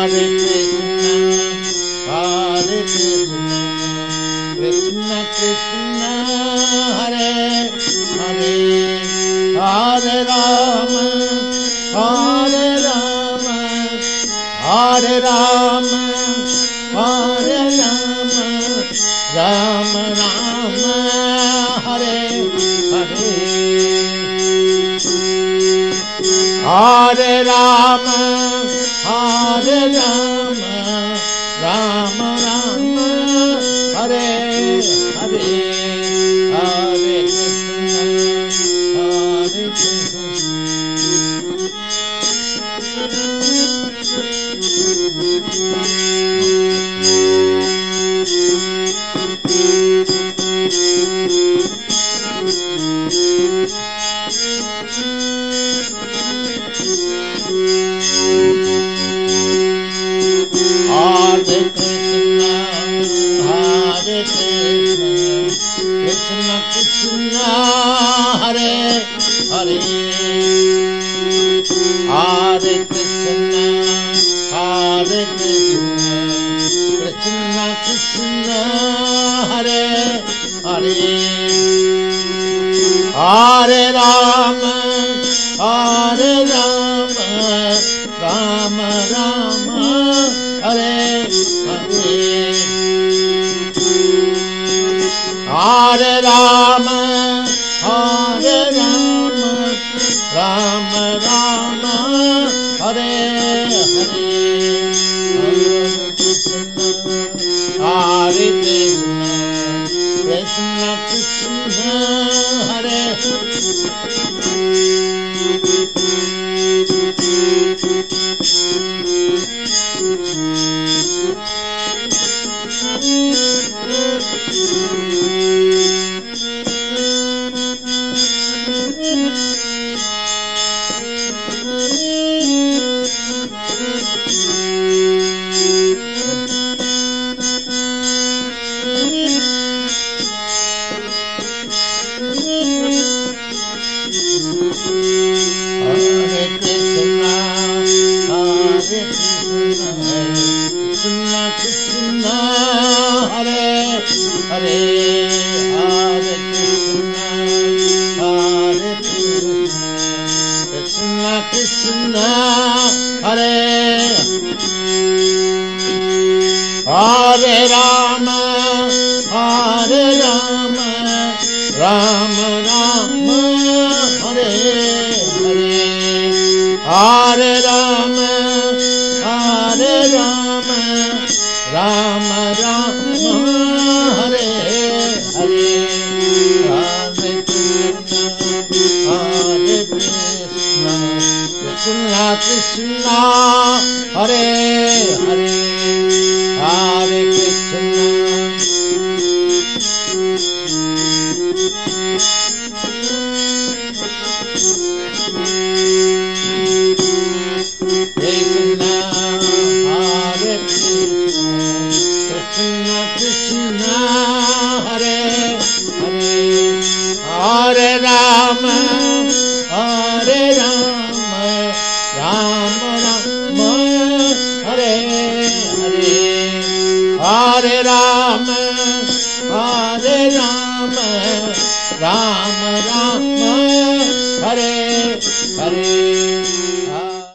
Hare Krishna, Krishna Krishna, Hare Hare, Hare Rama, Hare Rama, Hare Rama, Hare Rama, Rama Rama, Hare Hare, Hare Rama, Hare Rama, Rama Rama, Hare Hare, Hare Krishna, Hare Krishna. Hare Krishna, Hare Krishna, Krishna Krishna, Hare Hare, Hare Krishna, Hare Krishna, Krishna Krishna, Hare Hare, Hare Rama, Hare Rama, Rama Rama, Hare Hare, Hare Rama, Hare Rama, Rama Rama, Hare Hare, Hare Krishna, Hare Krishna, Krishna Krishna, Hare Krishna, Hare Hare Rama, Hare Rama, Rama Rama, Hare Hare, Hare Rama, Hare Rama, Rama Rama, Hare Hare, Hare Krishna, Hare Krishna, Krishna Krishna, Hare Hare, Hare Krishna. Krishna, Hare Krishna, Krishna Krishna, Hare Hare, Hare Rama, Hare Rama, Rama Rama, Hare Hare, Hare Rama, Hare Rama, Rama Rama, Hare Hare.